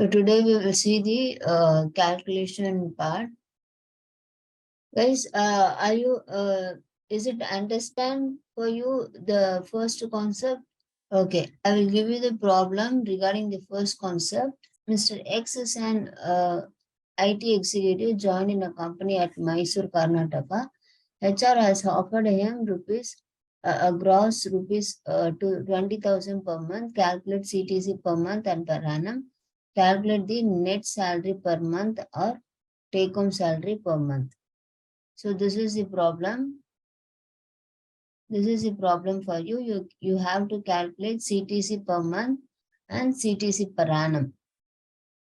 So today we will see the calculation part. Guys, are you, is it understand for you the first concept? Okay, I will give you the problem regarding the first concept. Mr. X is an IT executive joined in a company at Mysore, Karnataka. HR has offered him a gross rupees to 20,000 per month. Calculate CTC per month and per annum. Calculate the net salary per month or take-home salary per month. So this is the problem. This is the problem for you. You have to calculate CTC per month and CTC per annum.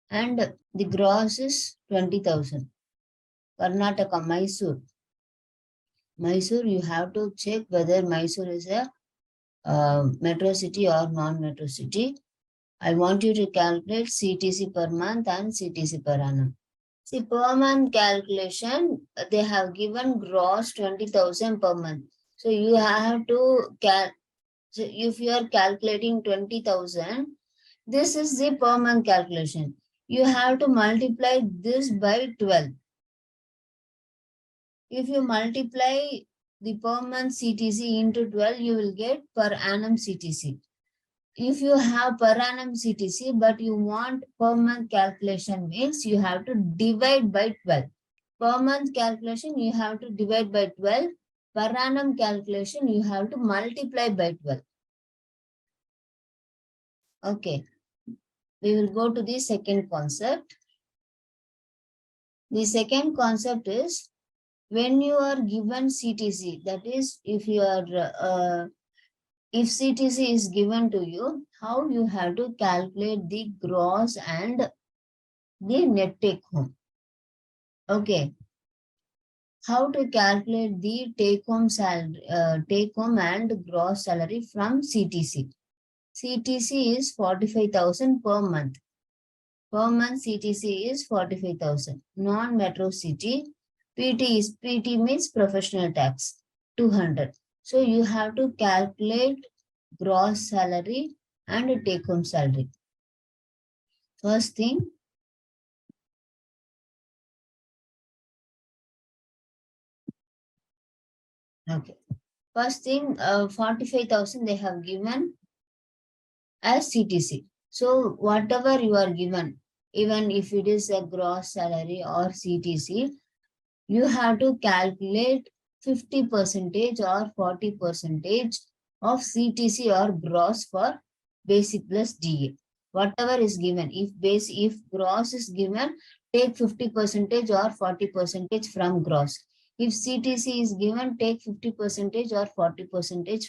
And the gross is 20,000. Karnataka, Mysore. Mysore, you have to check whether Mysore is a metro city or non-metro city. I want you to calculate CTC per month and CTC per annum. See, per month calculation, they have given gross 20,000 per month. So you have to so if you are calculating 20,000, this is the per month calculation. You have to multiply this by 12. If you multiply the per month CTC into 12, you will get per annum CTC. If you have per annum CTC, but you want per month calculation, means you have to divide by 12. Per month calculation, you have to divide by 12. Per annum calculation, you have to multiply by 12. Okay. We will go to the second concept. The second concept is when you are given CTC, that is, if you are if CTC is given to you, how you have to calculate the gross and the net take home. Okay. How to calculate the take home salary, take home and gross salary from CTC. CTC is 45,000 per month. Per month CTC is 45,000. Non-metro city, PT means professional tax, 200. So you have to calculate gross salary and take home salary. First thing, okay. First thing, 45,000 they have given as CTC. So whatever you are given, even if it is a gross salary or CTC, you have to calculate 50% or 40% of CTC or gross for basic plus DA. Whatever is given, if gross is given, take 50% or 40% from gross. If CTC is given, take 50% or 40%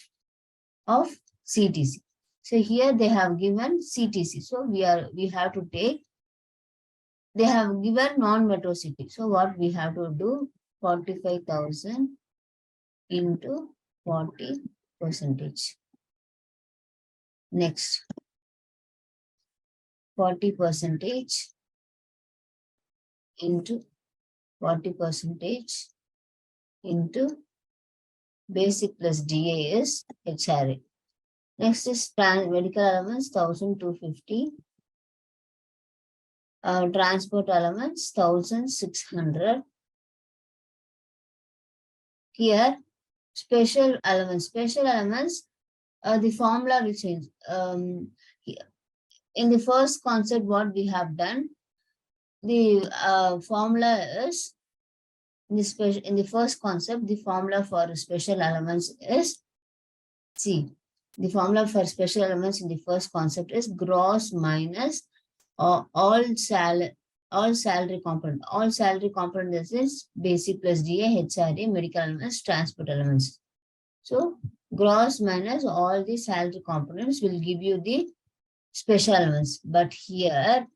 of CTC. So here they have given CTC. So we have to take, they have given non-metro city. So what we have to do, 45,000 into 40%. Next, 40% into 40% into basic plus DA is HRA. Next is medical allowance, 1,250. Transport allowance, 1,600. Here, special allowance. Special allowance, the formula will change. In the first concept, what we have done, the formula is, in the first concept, the formula for special allowance is, see, the formula for special allowance in the first concept is gross minus all salary component. All salary component is basic plus DA, HRA, medical allowance, transport allowance. So gross minus all the salary components will give you the special allowance. But here,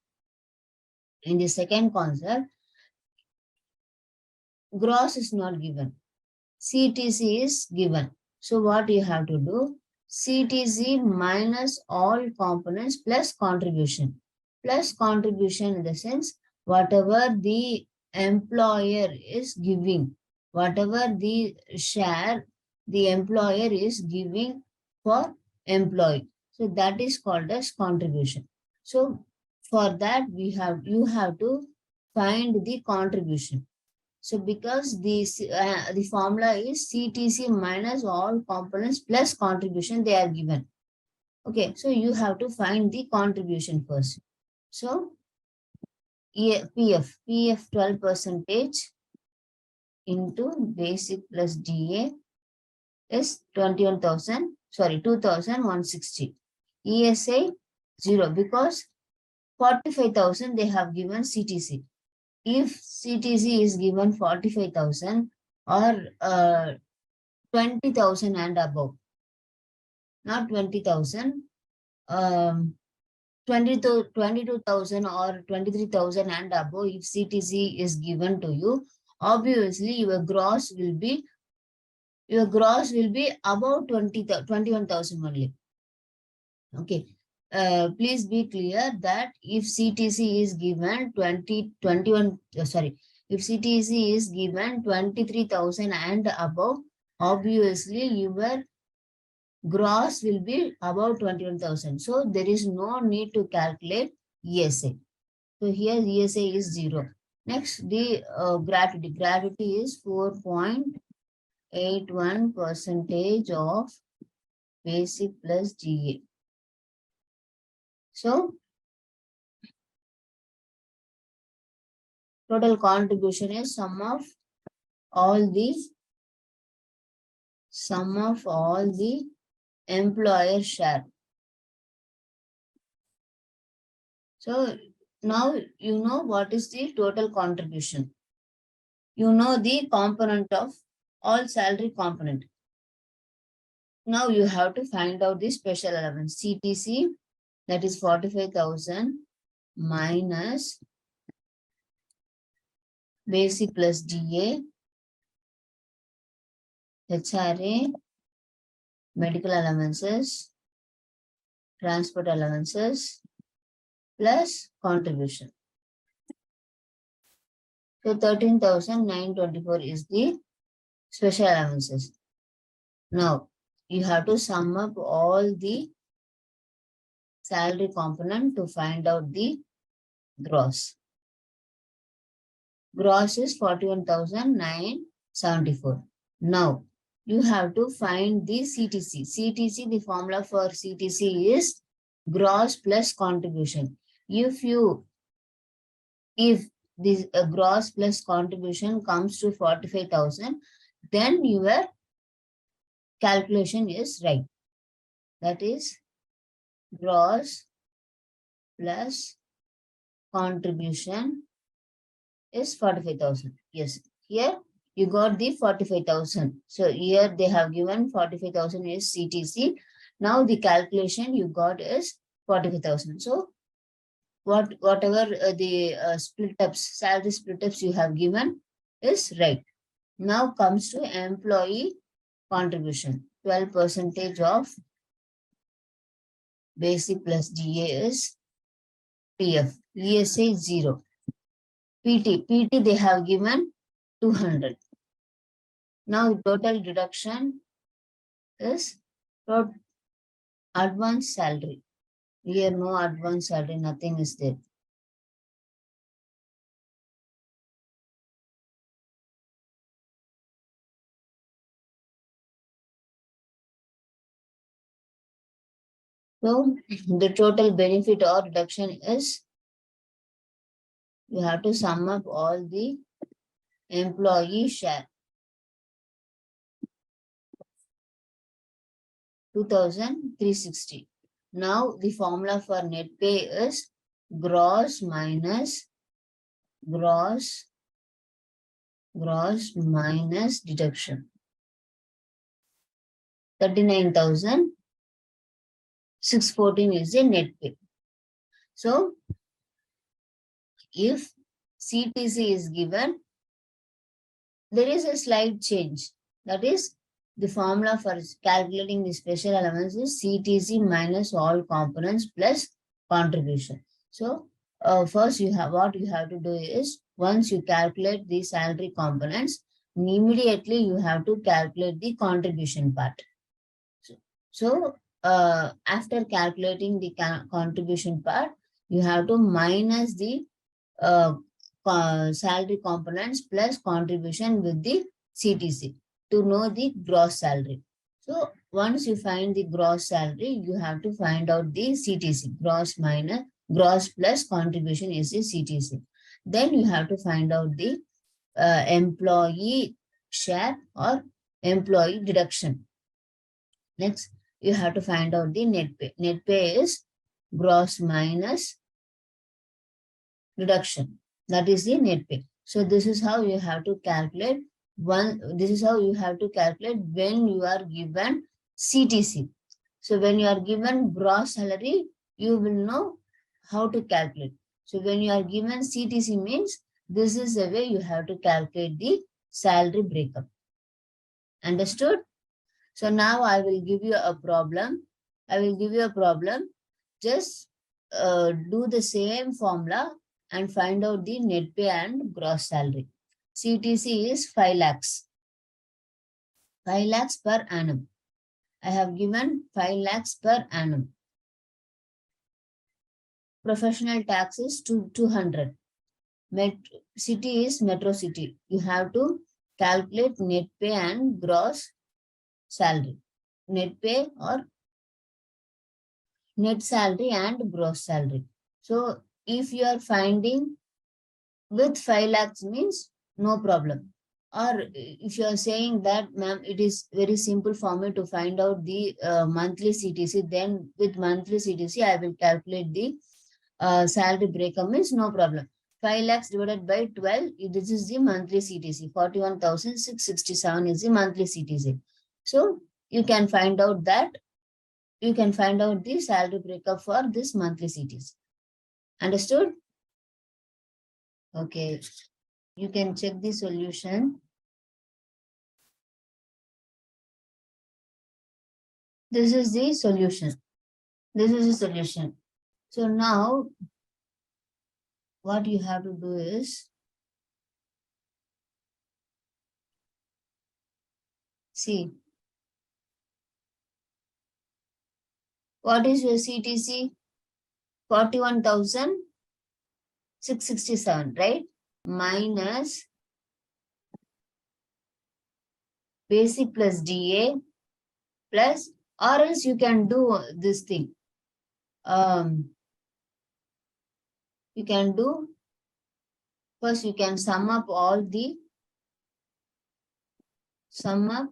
in the second concept, gross is not given. CTC is given. So what you have to do? CTC minus all components plus contribution. Plus contribution in the sense, whatever the employer is giving, whatever the share the employer is giving for employee. So that is called as contribution. So for that you have to find the contribution. So because the formula is CTC minus all components plus contribution they are given. Okay, so you have to find the contribution first. So PF 12% into basic plus DA is 2,160. ESI 0 because 45,000 they have given CTC. If CTC is given 45,000 or 20,000 and above, not 20,000, 22,000 or 23,000 and above, if CTC is given to you, obviously your gross will be about 21,000 only. Okay. Please be clear that if CTC is given if CTC is given 23,000 and above, obviously your gross will be about 21,000. So there is no need to calculate ESA. So here ESA is 0. Next, the gratuity. Gratuity is 4.81% of basic plus GA. So total contribution is sum of all the employer share. So now you know what is the total contribution. You know the component of all salary component. Now you have to find out the special allowance. CTC, that is 45,000 minus basic plus DA, HRA, medical allowances, transport allowances, plus contribution. So 13,924 is the special allowances. Now you have to sum up all the salary component to find out the gross. Gross is 41,974. Now you have to find the CTC. CTC, the formula for CTC is gross plus contribution. If this gross plus contribution comes to 45,000, then your calculation is right. That is gross plus contribution is 45,000. Yes, here you got the 45,000. So here they have given 45,000 is CTC. Now the calculation you got is 45,000. So whatever the salary split ups you have given is right. Now comes to employee contribution. 12% of basic plus DA is PF. ESA 0. PT they have given 200. Now total deduction is advance salary. Here no advance salary, nothing is there. So the total benefit or deduction is, you have to sum up all the employee share. 2,360. Now the formula for net pay is gross minus deduction. 39,614 is the net pay. So if CTC is given, there is a slight change. That is, the formula for calculating the special allowance is CTC minus all components plus contribution. So first what you have to do is, once you calculate the salary components, immediately you have to calculate the contribution part. So after calculating the contribution part, You have to minus the salary components plus contribution with the CTC to know the gross salary. So once you find the gross salary, you have to find out the CTC. Gross plus contribution is the CTC. Then you have to find out the employee share or employee deduction. Next, you have to find out the net pay. Net pay is gross minus deduction. That is the net pay. So this is how you have to calculate this is how you have to calculate when you are given CTC. So when you are given gross salary, you will know how to calculate. So when you are given CTC means this is the way you have to calculate the salary breakup. Understood? So now I will give you a problem. Just do the same formula and find out the net pay and gross salary. CTC is 5 lakhs. 5 lakhs per annum. I have given 5 lakhs per annum. Professional tax is 200. City is metro city. You have to calculate net pay and gross salary. Net pay or net salary and gross salary. So if you are finding with 5 lakhs means no problem. Or if you are saying that, ma'am, it is very simple for me to find out the monthly CTC, then with monthly CTC, I will calculate the salary breakup means no problem. 5 lakhs divided by 12, this is the monthly CTC. 41,667 is the monthly CTC. So you can find out that, you can find out the salary breakup for this monthly CTC. Understood? Okay. You can check the solution. This is the solution. This is the solution. So now, what you have to do is, see, what is your CTC? 41,667, right? Minus basic plus DA plus, or else you can do this thing. You can do, first you can sum up all the salary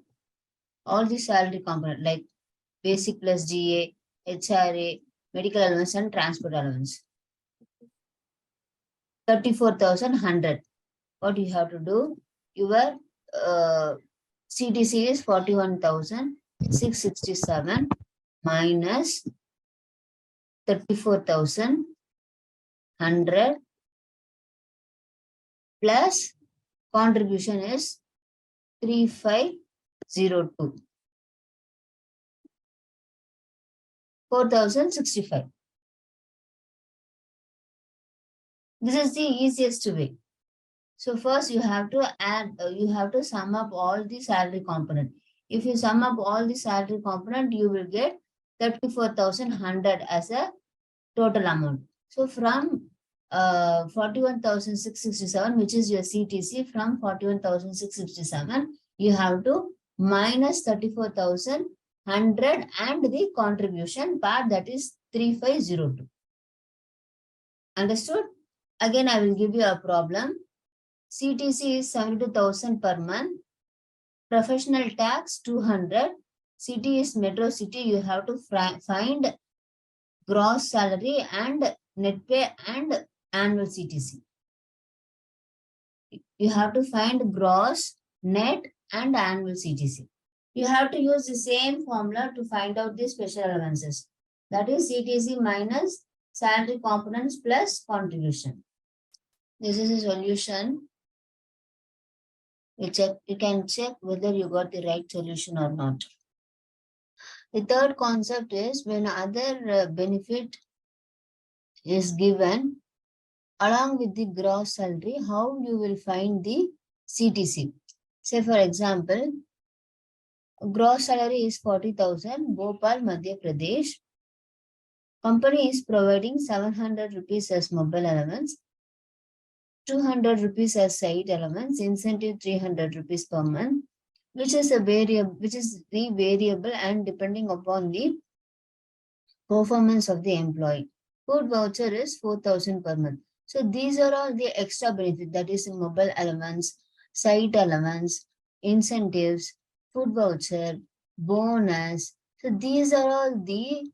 component like basic plus DA, HRA, medical allowance and transport allowance. 34,100. What you have to do? Your CTC is 41,667 minus 34,100 plus contribution is 3502. 4,065. This is the easiest way. So first you have to add, you have to sum up all the salary component. If you sum up all the salary component, you will get 34,100 as a total amount. So from 41,667, which is your CTC, from 41,667, you have to minus 34,100 and the contribution part, that is 3502. Understood? Again, I will give you a problem. CTC is 72,000 per month. Professional tax 200. City is metro city. You have to find gross salary and net pay and annual CTC. You have to find gross, net and annual CTC. You have to use the same formula to find out the special allowances. That is CTC minus salary components plus contribution. This is a solution. You can check whether you got the right solution or not. The third concept is when other benefit is given along with the gross salary, how you will find the CTC. Say for example, gross salary is 40,000, Bhopal, Madhya Pradesh. Company is providing 700 rupees as mobile allowance, 200 rupees as site allowance, incentive 300 rupees per month, which is the variable and depending upon the performance of the employee. Food voucher is 4,000 per month. So these are all the extra benefits, that is mobile allowance, site allowance, incentives, food voucher, bonus. So these are all the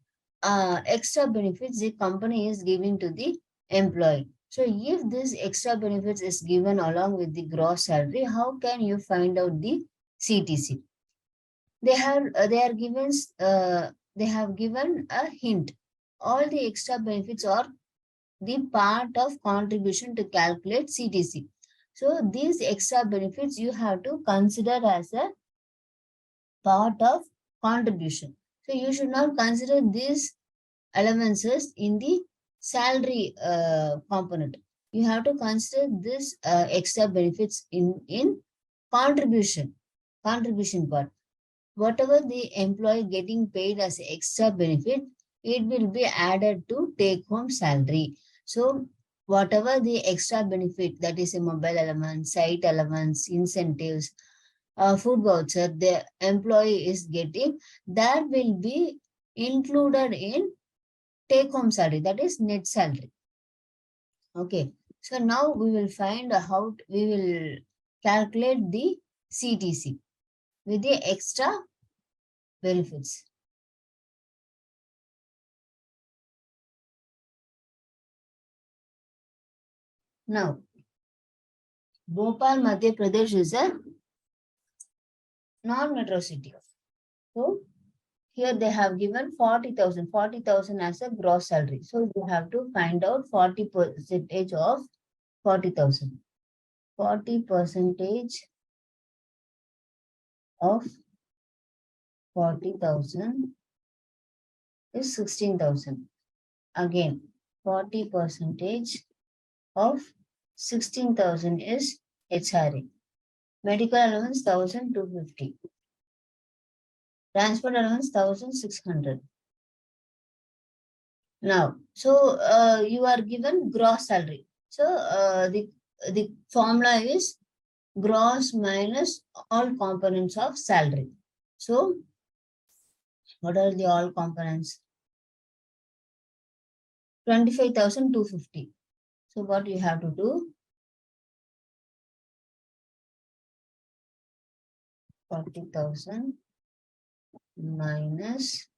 extra benefits the company is giving to the employee. So if this extra benefits is given along with the gross salary, how can you find out the CTC? They have given a hint. All the extra benefits are the part of contribution to calculate CTC. So these extra benefits you have to consider as a part of contribution. So you should not consider these allowances in the salary component. You have to consider this extra benefits in contribution part. Whatever the employee getting paid as extra benefit, it will be added to take home salary. So whatever the extra benefit, that is a mobile allowance, site allowance, incentives, food voucher the employee is getting, that will be included in take home salary, that is net salary. Okay. So now we will find how we will calculate the CTC with the extra benefits. Now, Bhopal, Madhya Pradesh is a non-metro city. So, here they have given 40,000 as a gross salary. So, you have to find out 40% of 40,000. 40% of 40,000 is 16,000. Again, 40% of 16,000 is HRA. Medical allowance 1,250. Transport allowance 1,600. Now, so you are given gross salary. So the formula is gross minus all components of salary. So what are the all components? 25,250. So what you have to do? 40,000 minus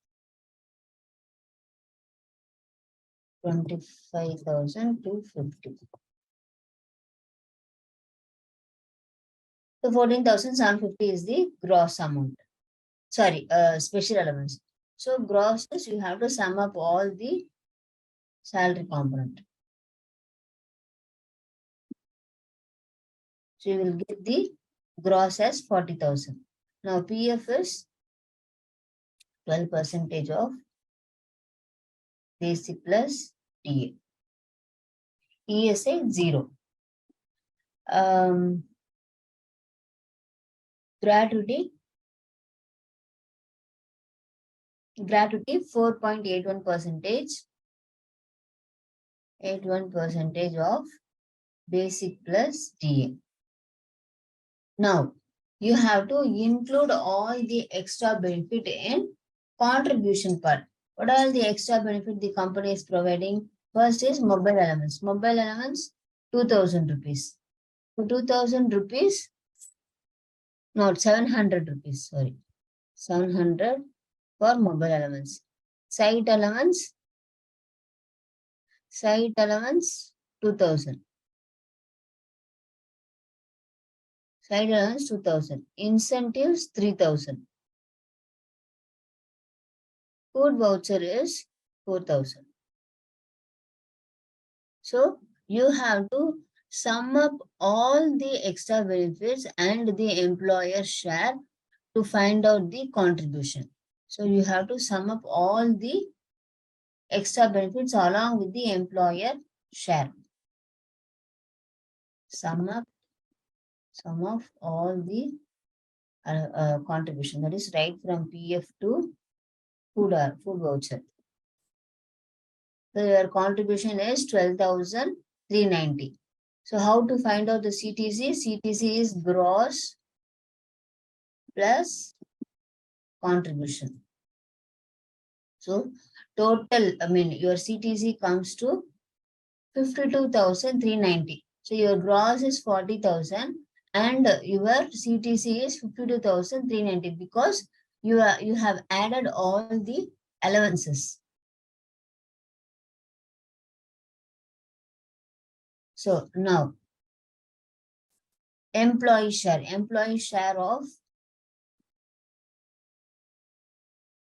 25,250. So 14,750 is the gross amount. Sorry, special allowance. So gross is you have to sum up all the salary component. So you will get the gross as 40,000. Now PF is 12% of basic plus DA. ESA 0. Gratuity 4.81%. 81% of basic plus DA. Now, you have to include all the extra benefit in contribution part. What are the extra benefit the company is providing? First is mobile allowance. Mobile allowance, 2,000 rupees. So 2,000 rupees, not 700 rupees, sorry. 700 for mobile allowance. Site allowance, 2,000. Site allowance 2,000. Incentives 3,000. Food voucher is 4,000. So you have to sum up all the extra benefits and the employer share to find out the contribution. So you have to sum up all the extra benefits along with the employer share. Sum of all the contribution, that is right from PF to food voucher. So your contribution is 12,390. So how to find out the CTC? CTC is gross plus contribution. So total, your CTC comes to 52,390. So your gross is 40,000 and your CTC is 52,390 because you have added all the allowances. So now employee share of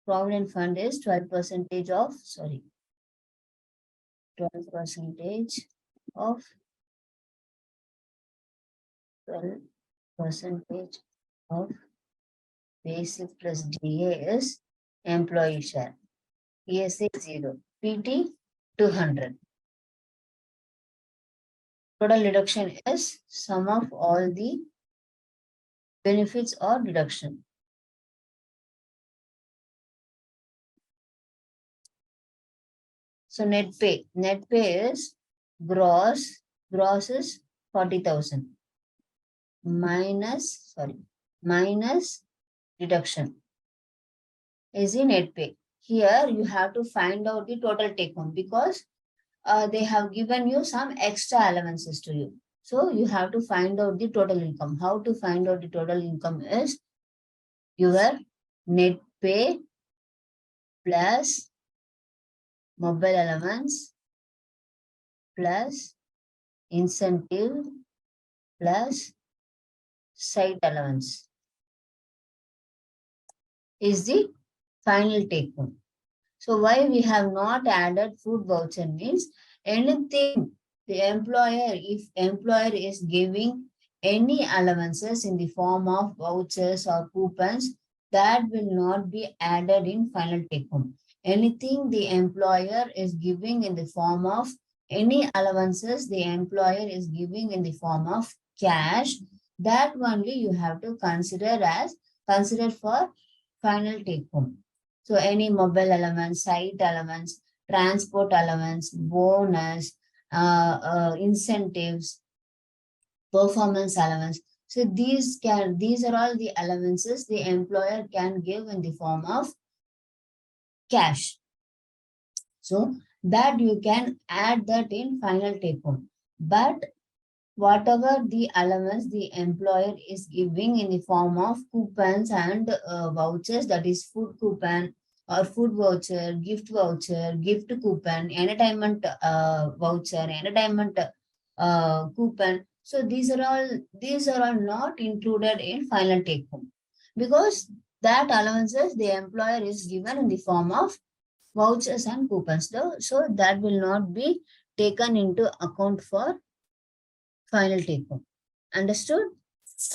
provident fund is 12% of 12% of 12% of basic plus DA is employee share. ESA 0, PT 200. Total deduction is sum of all the benefits or deduction. So net pay is gross is 40,000 minus deduction is the net pay. Here you have to find out the total take home because they have given you some extra allowances to you. So you have to find out the total income. How to find out the total income is your net pay plus mobile allowance plus incentive plus site allowance is the final take home. So why we have not added food voucher means anything the employer, if employer is giving any allowances in the form of vouchers or coupons, that will not be added in final take home. Anything the employer is giving in the form of any allowances the employer is giving in the form of cash, that only you have to consider for final take home. So any mobile allowance, site allowance, transport allowance, bonus, incentives, performance allowance. So these are all the allowances the employer can give in the form of cash. So that you can add that in final take home. But whatever the allowance the employer is giving in the form of coupons and vouchers, that is food coupon or food voucher, gift coupon, entertainment voucher, entertainment coupon. So these are all not included in final take home because that allowances the employer is given in the form of vouchers and coupons. So that will not be taken into account for final take home. Understood?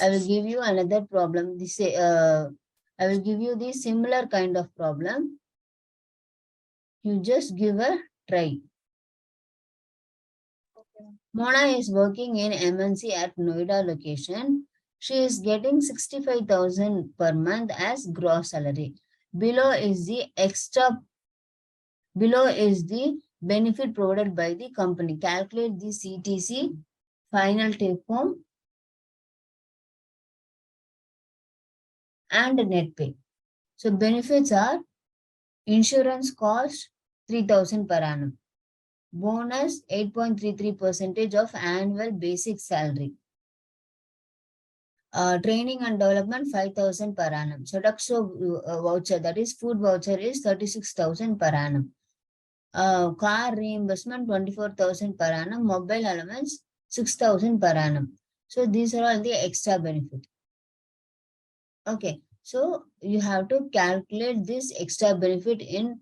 I will give you another problem. I will give you the similar kind of problem. You just give a try. Mona is working in MNC at Noida location. She is getting 65,000 per month as gross salary. Below is the benefit provided by the company. Calculate the CTC, final take home, and net pay. So benefits are insurance cost 3,000 per annum. Bonus 8.33% of annual basic salary. Training and development 5,000 per annum. Sodexo voucher, that is food voucher, is 36,000 per annum. Car reimbursement 24,000 per annum. Mobile allowance 6,000 per annum. So these are all the extra benefit. Okay, so you have to calculate this extra benefit in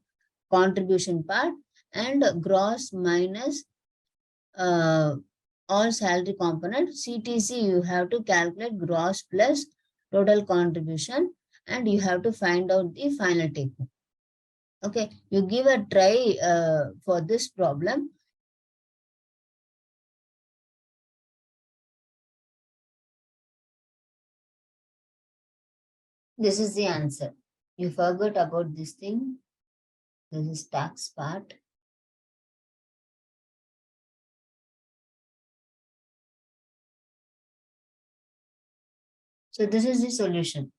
contribution part and gross minus all salary component. CTC you have to calculate gross plus total contribution and you have to find out the final take home. Okay, you give a try for this problem. This is the answer. You forgot about this thing. This is tax part. So this is the solution.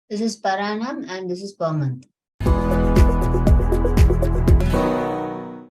This is per annum and this is per month.